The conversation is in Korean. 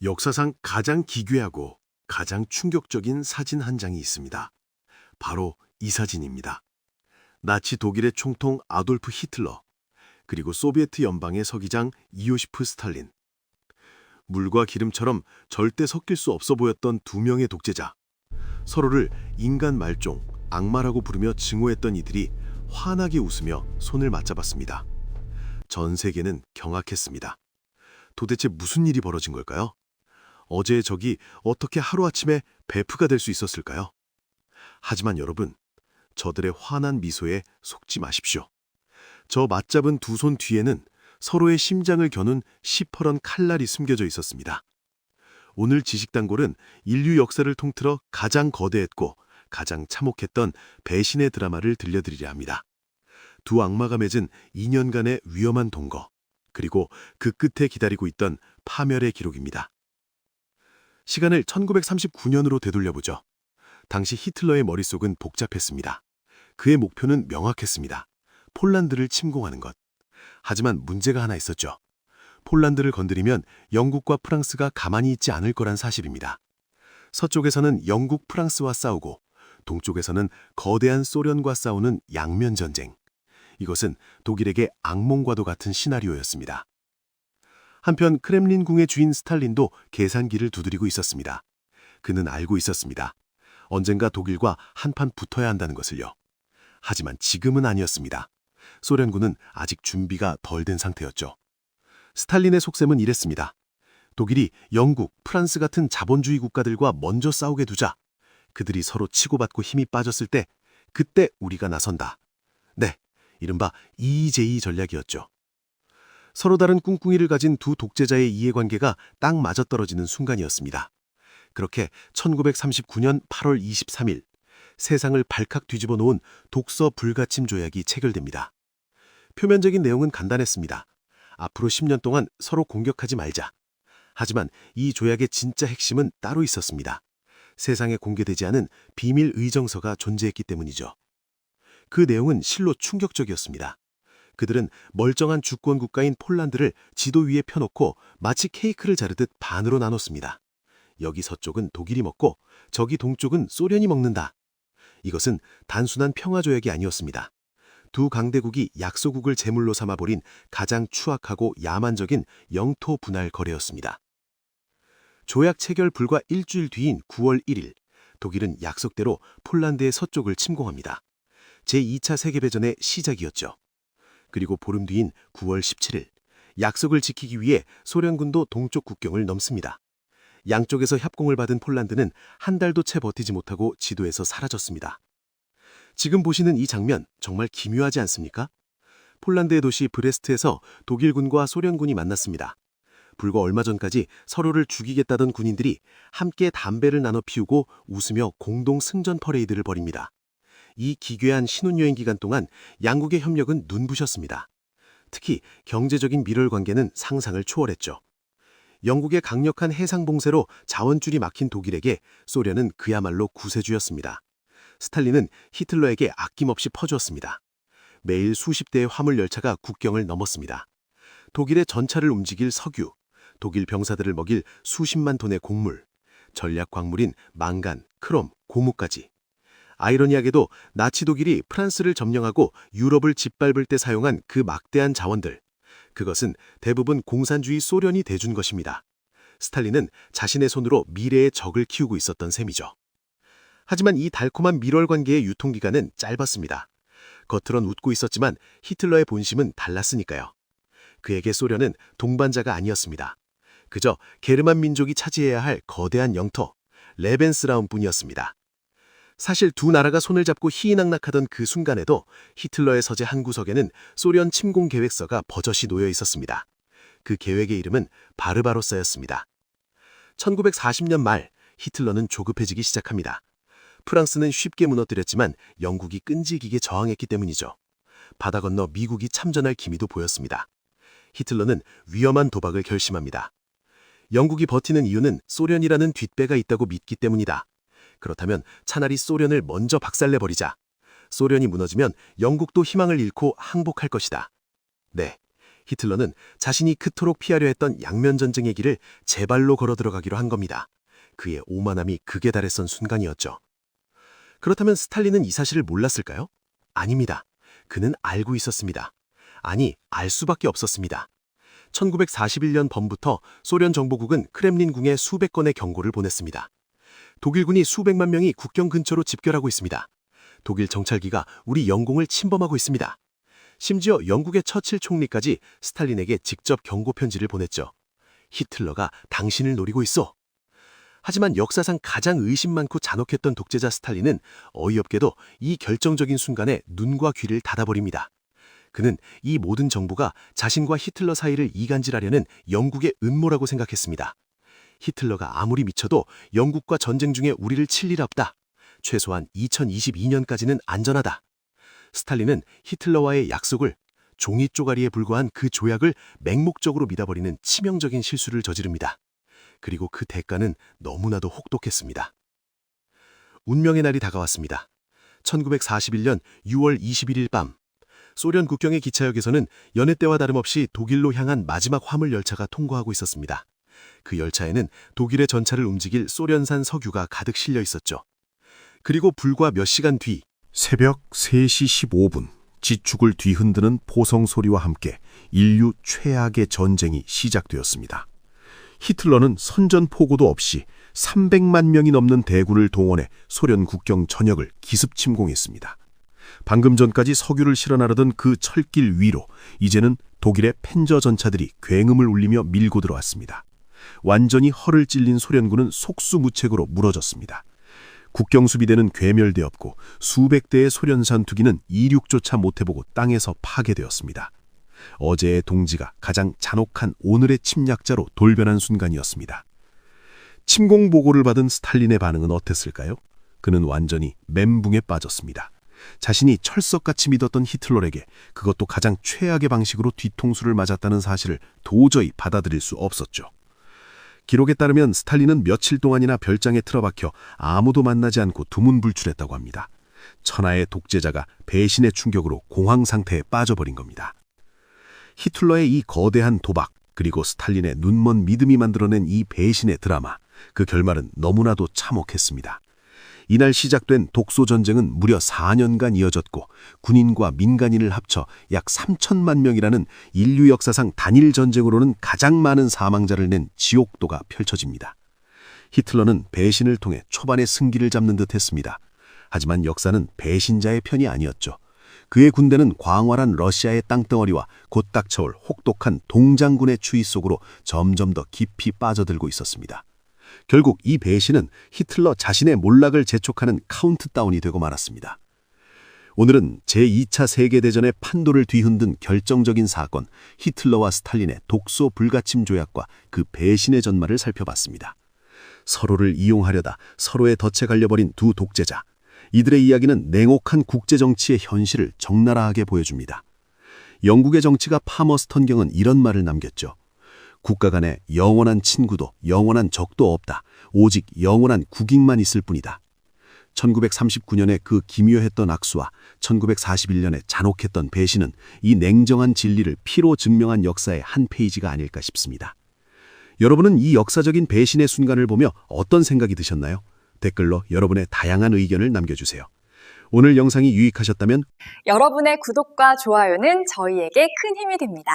역사상 가장 기괴하고 가장 충격적인 사진 한 장이 있습니다. 바로 이 사진입니다. 나치 독일의 총통 아돌프 히틀러, 그리고 소비에트 연방의 서기장 이오시프 스탈린. 물과 기름처럼 절대 섞일 수 없어 보였던 두 명의 독재자. 서로를 인간 말종, 악마라고 부르며 증오했던 이들이 환하게 웃으며 손을 맞잡았습니다. 전 세계는 경악했습니다. 도대체 무슨 일이 벌어진 걸까요? 어제의 적이 어떻게 하루아침에 베프가 될 수 있었을까요? 하지만 여러분, 저들의 환한 미소에 속지 마십시오. 저 맞잡은 두 손 뒤에는 서로의 심장을 겨눈 시퍼런 칼날이 숨겨져 있었습니다. 오늘 지식단골은 인류 역사를 통틀어 가장 거대했고 가장 참혹했던 배신의 드라마를 들려드리려 합니다. 두 악마가 맺은 2년간의 위험한 동거, 그리고 그 끝에 기다리고 있던 파멸의 기록입니다. 시간을 1939년으로 되돌려보죠. 당시 히틀러의 머릿속은 복잡했습니다. 그의 목표는 명확했습니다. 폴란드를 침공하는 것. 하지만 문제가 하나 있었죠. 폴란드를 건드리면 영국과 프랑스가 가만히 있지 않을 거란 사실입니다. 서쪽에서는 영국, 프랑스와 싸우고 동쪽에서는 거대한 소련과 싸우는 양면 전쟁. 이것은 독일에게 악몽과도 같은 시나리오였습니다. 한편 크렘린궁의 주인 스탈린도 계산기를 두드리고 있었습니다. 그는 알고 있었습니다. 언젠가 독일과 한판 붙어야 한다는 것을요. 하지만 지금은 아니었습니다. 소련군은 아직 준비가 덜 된 상태였죠. 스탈린의 속셈은 이랬습니다. 독일이 영국, 프랑스 같은 자본주의 국가들과 먼저 싸우게 두자. 그들이 서로 치고받고 힘이 빠졌을 때, 그때 우리가 나선다. 네, 이른바 EJ 전략이었죠. 서로 다른 꿍꿍이를 가진 두 독재자의 이해관계가 딱 맞아떨어지는 순간이었습니다. 그렇게 1939년 8월 23일, 세상을 발칵 뒤집어 놓은 독서 불가침 조약이 체결됩니다. 표면적인 내용은 간단했습니다. 앞으로 10년 동안 서로 공격하지 말자. 하지만 이 조약의 진짜 핵심은 따로 있었습니다. 세상에 공개되지 않은 비밀 의정서가 존재했기 때문이죠. 그 내용은 실로 충격적이었습니다. 그들은 멀쩡한 주권 국가인 폴란드를 지도 위에 펴놓고 마치 케이크를 자르듯 반으로 나눴습니다. 여기 서쪽은 독일이 먹고 저기 동쪽은 소련이 먹는다. 이것은 단순한 평화조약이 아니었습니다. 두 강대국이 약소국을 제물로 삼아버린 가장 추악하고 야만적인 영토 분할 거래였습니다. 조약 체결 불과 일주일 뒤인 9월 1일, 독일은 약속대로 폴란드의 서쪽을 침공합니다. 제2차 세계대전의 시작이었죠. 그리고 보름 뒤인 9월 17일, 약속을 지키기 위해 소련군도 동쪽 국경을 넘습니다. 양쪽에서 협공을 받은 폴란드는 한 달도 채 버티지 못하고 지도에서 사라졌습니다. 지금 보시는 이 장면 정말 기묘하지 않습니까? 폴란드의 도시 브레스트에서 독일군과 소련군이 만났습니다. 불과 얼마 전까지 서로를 죽이겠다던 군인들이 함께 담배를 나눠 피우고 웃으며 공동 승전 퍼레이드를 벌입니다. 이 기괴한 신혼여행 기간 동안 양국의 협력은 눈부셨습니다. 특히 경제적인 밀월 관계는 상상을 초월했죠. 영국의 강력한 해상 봉쇄로 자원줄이 막힌 독일에게 소련은 그야말로 구세주였습니다. 스탈린은 히틀러에게 아낌없이 퍼주었습니다. 매일 수십 대의 화물 열차가 국경을 넘었습니다. 독일의 전차를 움직일 석유, 독일 병사들을 먹일 수십만 톤의 곡물, 전략 광물인 망간, 크롬, 고무까지. 아이러니하게도 나치 독일이 프랑스를 점령하고 유럽을 짓밟을 때 사용한 그 막대한 자원들, 그것은 대부분 공산주의 소련이 대준 것입니다. 스탈린은 자신의 손으로 미래의 적을 키우고 있었던 셈이죠. 하지만 이 달콤한 밀월 관계의 유통기간은 짧았습니다. 겉으론 웃고 있었지만 히틀러의 본심은 달랐으니까요. 그에게 소련은 동반자가 아니었습니다. 그저 게르만 민족이 차지해야 할 거대한 영토, 레벤스라움뿐이었습니다. 사실 두 나라가 손을 잡고 희희낙낙하던 그 순간에도 히틀러의 서재 한 구석에는 소련 침공 계획서가 버젓이 놓여 있었습니다. 그 계획의 이름은 바르바로사였습니다. 1940년 말 히틀러는 조급해지기 시작합니다. 프랑스는 쉽게 무너뜨렸지만 영국이 끈질기게 저항했기 때문이죠. 바다 건너 미국이 참전할 기미도 보였습니다. 히틀러는 위험한 도박을 결심합니다. 영국이 버티는 이유는 소련이라는 뒷배가 있다고 믿기 때문이다. 그렇다면 차라리 소련을 먼저 박살내버리자. 소련이 무너지면 영국도 희망을 잃고 항복할 것이다. 네, 히틀러는 자신이 그토록 피하려 했던 양면 전쟁의 길을 제 발로 걸어 들어가기로 한 겁니다. 그의 오만함이 극에 달했던 순간이었죠. 그렇다면 스탈린은 이 사실을 몰랐을까요? 아닙니다. 그는 알고 있었습니다. 아니, 알 수밖에 없었습니다. 1941년 봄부터 소련 정보국은 크렘린궁에 수백 건의 경고를 보냈습니다. 독일군이 수백만 명이 국경 근처로 집결하고 있습니다. 독일 정찰기가 우리 영공을 침범하고 있습니다. 심지어 영국의 처칠 총리까지 스탈린에게 직접 경고 편지를 보냈죠. 히틀러가 당신을 노리고 있어. 하지만 역사상 가장 의심 많고 잔혹했던 독재자 스탈린은 어이없게도 이 결정적인 순간에 눈과 귀를 닫아버립니다. 그는 이 모든 정보가 자신과 히틀러 사이를 이간질하려는 영국의 음모라고 생각했습니다. 히틀러가 아무리 미쳐도 영국과 전쟁 중에 우리를 칠 일 없다. 최소한 2022년까지는 안전하다. 스탈린은 히틀러와의 약속을, 종이 쪼가리에 불과한 그 조약을 맹목적으로 믿어버리는 치명적인 실수를 저지릅니다. 그리고 그 대가는 너무나도 혹독했습니다. 운명의 날이 다가왔습니다. 1941년 6월 21일 밤, 소련 국경의 기차역에서는 여느 때와 다름없이 독일로 향한 마지막 화물 열차가 통과하고 있었습니다. 그 열차에는 독일의 전차를 움직일 소련산 석유가 가득 실려 있었죠. 그리고 불과 몇 시간 뒤, 새벽 3시 15분, 지축을 뒤흔드는 포성 소리와 함께 인류 최악의 전쟁이 시작되었습니다. 히틀러는 선전포고도 없이 300만 명이 넘는 대군을 동원해 소련 국경 전역을 기습 침공했습니다. 방금 전까지 석유를 실어 나르던 그 철길 위로 이제는 독일의 펜저 전차들이 굉음을 울리며 밀고 들어왔습니다. 완전히 허를 찔린 소련군은 속수무책으로 무너졌습니다. 국경 수비대는 괴멸되었고 수백 대의 소련산 투기는 이륙조차 못해보고 땅에서 파괴되었습니다. 어제의 동지가 가장 잔혹한 오늘의 침략자로 돌변한 순간이었습니다. 침공 보고를 받은 스탈린의 반응은 어땠을까요? 그는 완전히 멘붕에 빠졌습니다. 자신이 철석같이 믿었던 히틀러에게 그것도 가장 최악의 방식으로 뒤통수를 맞았다는 사실을 도저히 받아들일 수 없었죠. 기록에 따르면 스탈린은 며칠 동안이나 별장에 틀어박혀 아무도 만나지 않고 두문불출했다고 합니다. 천하의 독재자가 배신의 충격으로 공황 상태에 빠져버린 겁니다. 히틀러의 이 거대한 도박, 그리고 스탈린의 눈먼 믿음이 만들어낸 이 배신의 드라마, 그 결말은 너무나도 참혹했습니다. 이날 시작된 독소전쟁은 무려 4년간 이어졌고 군인과 민간인을 합쳐 약 3천만 명이라는 인류 역사상 단일 전쟁으로는 가장 많은 사망자를 낸 지옥도가 펼쳐집니다. 히틀러는 배신을 통해 초반에 승기를 잡는 듯 했습니다. 하지만 역사는 배신자의 편이 아니었죠. 그의 군대는 광활한 러시아의 땅덩어리와 곧 닥쳐올 혹독한 동장군의 추위 속으로 점점 더 깊이 빠져들고 있었습니다. 결국 이 배신은 히틀러 자신의 몰락을 재촉하는 카운트다운이 되고 말았습니다. 오늘은 제2차 세계대전의 판도를 뒤흔든 결정적인 사건, 히틀러와 스탈린의 독소 불가침 조약과 그 배신의 전말을 살펴봤습니다. 서로를 이용하려다 서로의 덫에 갈려버린 두 독재자. 이들의 이야기는 냉혹한 국제정치의 현실을 적나라하게 보여줍니다. 영국의 정치가 파머스턴경은 이런 말을 남겼죠. 국가 간에 영원한 친구도 영원한 적도 없다. 오직 영원한 국익만 있을 뿐이다. 1939년의 그 기묘했던 악수와 1941년의 잔혹했던 배신은 이 냉정한 진리를 피로 증명한 역사의 한 페이지가 아닐까 싶습니다. 여러분은 이 역사적인 배신의 순간을 보며 어떤 생각이 드셨나요? 댓글로 여러분의 다양한 의견을 남겨주세요. 오늘 영상이 유익하셨다면 여러분의 구독과 좋아요는 저희에게 큰 힘이 됩니다.